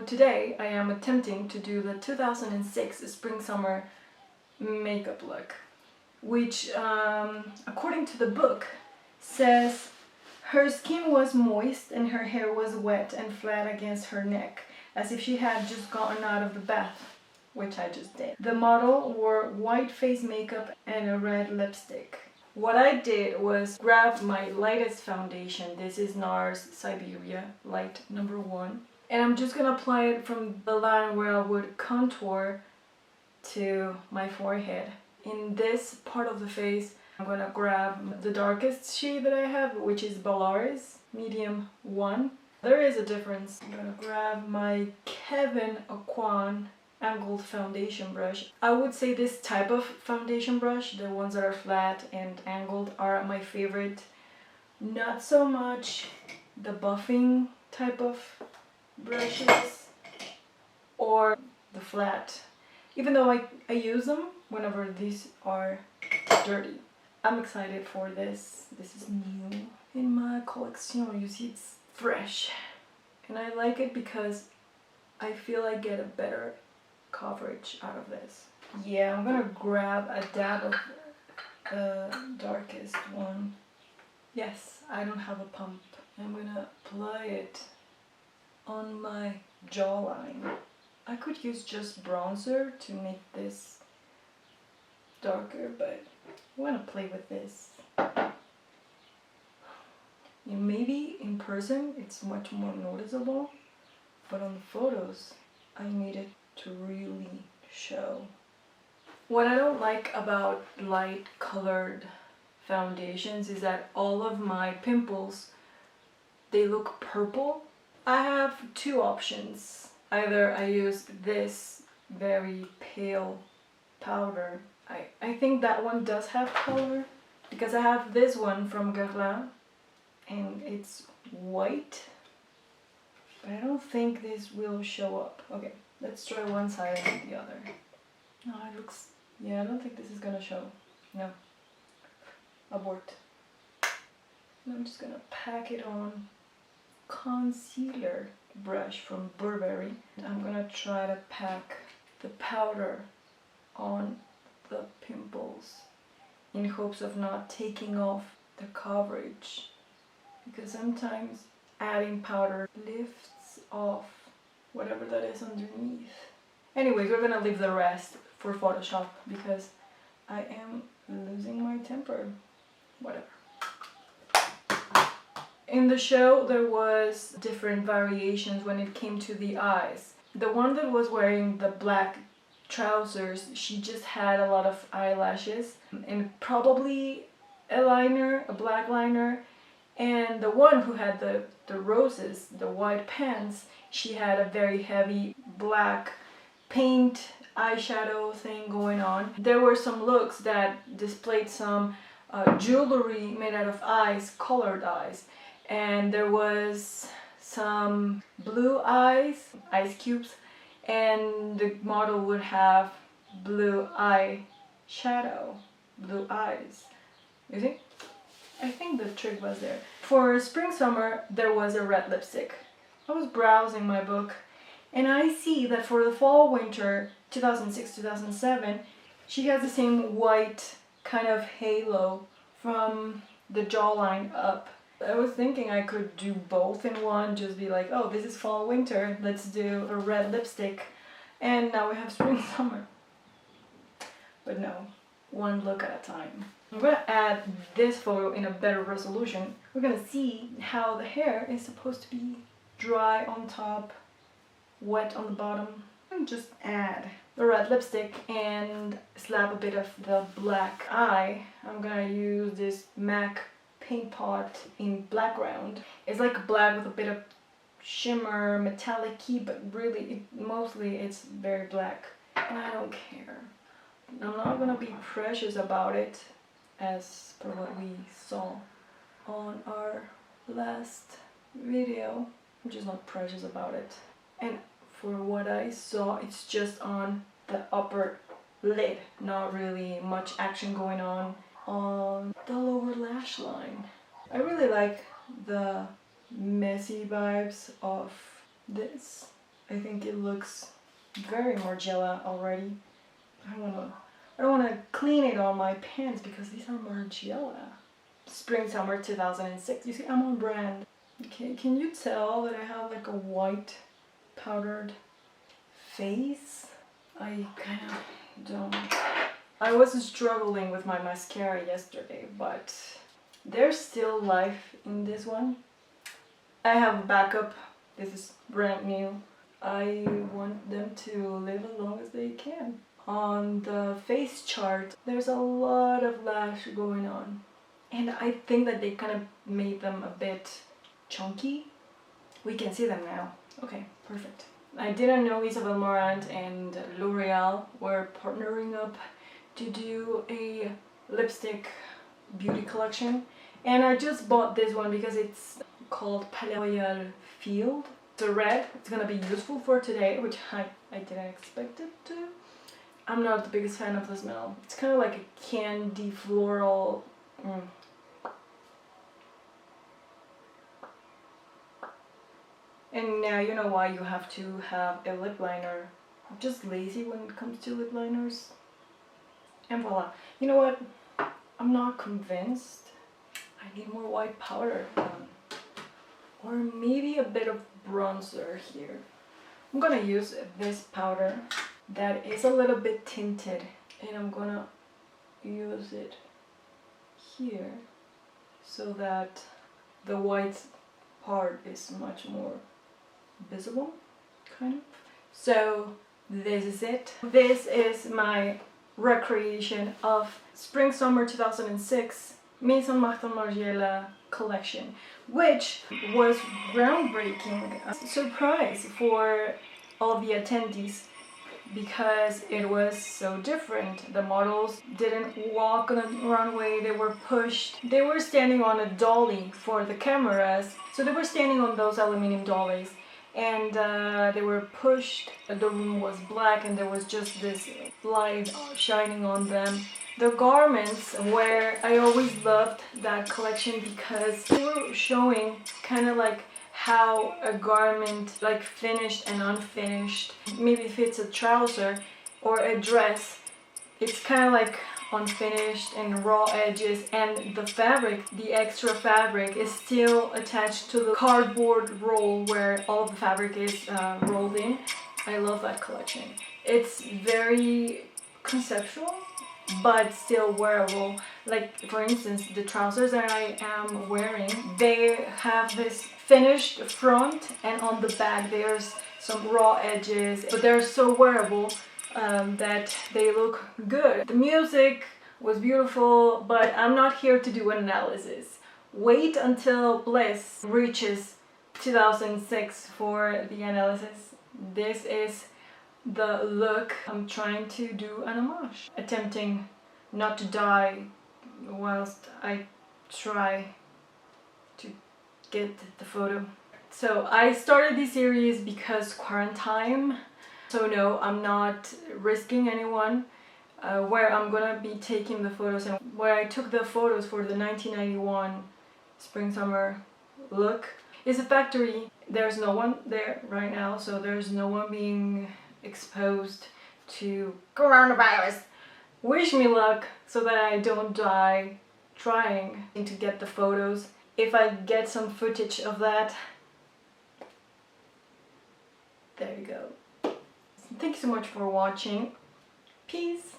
today I am attempting to do the 2006 spring-summer makeup look, which according to the book says her skin was moist and her hair was wet and flat against her neck, as if she had just gotten out of the bath, which I just did. The model wore white face makeup and a red lipstick. What I did was grab my lightest foundation. This is NARS Siberia Light number 1. And I'm just gonna apply it from the line where I would contour to my forehead. In this part of the face, I'm gonna grab the darkest shade that I have, which is Bellaris medium 1. There is a difference. I'm gonna grab my Kevin Aucoin angled foundation brush. I would say this type of foundation brush, the ones that are flat and angled, are my favorite. Not so much the buffing type of brushes or the flat, even though I use them whenever these are dirty. I'm excited for this. This is new in my collection. You see, it's fresh and I like it because I feel I get a better coverage out of this. Yeah, I'm gonna grab a dab of the darkest one. Yes, I don't have a pump. I'm gonna apply it on my jawline. I could use just bronzer to make this darker, but I want to play with this. Maybe in person it's much more noticeable, but on the photos I need it to really show. What I don't like about light colored foundations is that all of my pimples, they look purple. I have two options. Either I use this very pale powder. I think that one does have color because I have this one from Guerlain and it's white, but I don't think this will show up. Okay, let's try one side and the other. No, it looks, yeah, I don't think this is gonna show. No, abort. And I'm just gonna pack it on concealer brush from Burberry. I'm gonna try to pack the powder on the pimples in hopes of not taking off the coverage, because sometimes adding powder lifts off whatever that is underneath. Anyways, we're gonna leave the rest for Photoshop because I am losing my temper. Whatever. In the show, there was different variations when it came to the eyes. The one that was wearing the black trousers, she just had a lot of eyelashes and probably a liner, a black liner. And the one who had the roses, the white pants, she had a very heavy black paint eyeshadow thing going on. There were some looks that displayed some jewelry made out of eyes, colored eyes. And there was some blue eyes, ice cubes, and the model would have blue eye shadow, blue eyes. You see? I think the trick was there. For spring summer, there was a red lipstick. I was browsing my book and I see that for the fall winter 2006-2007, she has the same white kind of halo from the jawline up. I was thinking I could do both in one, just be like, oh, this is fall winter, let's do a red lipstick, and now we have spring summer. But no, one look at a time. I'm gonna add this photo in a better resolution. We're gonna see how the hair is supposed to be dry on top, wet on the bottom, and just add the red lipstick and slap a bit of the black eye. I'm gonna use this MAC paint pot in background. It's like black with a bit of shimmer, metallic-y, but really, mostly it's very black. And I don't care. I'm not gonna be precious about it, as per what we saw on our last video. I'm just not precious about it. And for what I saw, it's just on the upper lid. Not really much action going on the lower lash line. I really like the messy vibes of this. I think it looks very Margiela already. I don't wanna clean it on my pants because these are Margiela. Spring Summer 2006. You see, I'm on brand. Okay, can you tell that I have like a white powdered face? I kind of don't. I was struggling with my mascara yesterday, but there's still life in this one. I have a backup. This is brand new. I want them to live as long as they can. On the face chart, there's a lot of lash going on. And I think that they kind of made them a bit chunky. We can see them now. Okay, perfect. I didn't know Isabel Marant and L'Oreal were partnering up to do a lipstick beauty collection. And I just bought this one because it's called Palais Royal Field. It's a red. It's gonna be useful for today, which I didn't expect it to. I'm not the biggest fan of the smell. It's kind of like a candy floral. And now you know why you have to have a lip liner. I'm just lazy when it comes to lip liners. And voila. You know what? I'm not convinced. I need more white powder. Or maybe a bit of bronzer here. I'm gonna use this powder that is a little bit tinted. And I'm gonna use it here so that the white part is much more visible, kind of. So this is it. This is my recreation of Spring Summer 2006 Maison Margiela collection, which was groundbreaking. A surprise for all the attendees because it was so different. The models didn't walk on the runway, they were pushed. They were standing on a dolly for the cameras, so they were standing on those aluminum dollies and they were pushed. The room was black and there was just this light shining on them. The garments were, I always loved that collection because they were showing kind of like how a garment, like finished and unfinished, maybe if it's a trouser or a dress, it's kind of like unfinished and raw edges, and the fabric, the extra fabric, is still attached to the cardboard roll where all the fabric is rolled in. I love that collection. It's very conceptual but still wearable. Like for instance, the trousers that I am wearing, they have this finished front and on the back there's some raw edges, but they're so wearable that they look good. The music was beautiful, but I'm not here to do an analysis. Wait until Bliss reaches 2006 for the analysis. This is the look I'm trying to do an homage, attempting not to die whilst I try to get the photo. So I started this series because quarantine, so no, I'm not risking anyone. Where I'm gonna be taking the photos and where I took the photos for the 1991 spring summer look is a factory. There's no one there right now, so there's no one being exposed to coronavirus. Wish me luck so that I don't die trying to get the photos. If I get some footage of that, there you go. Thank you so much for watching. Peace.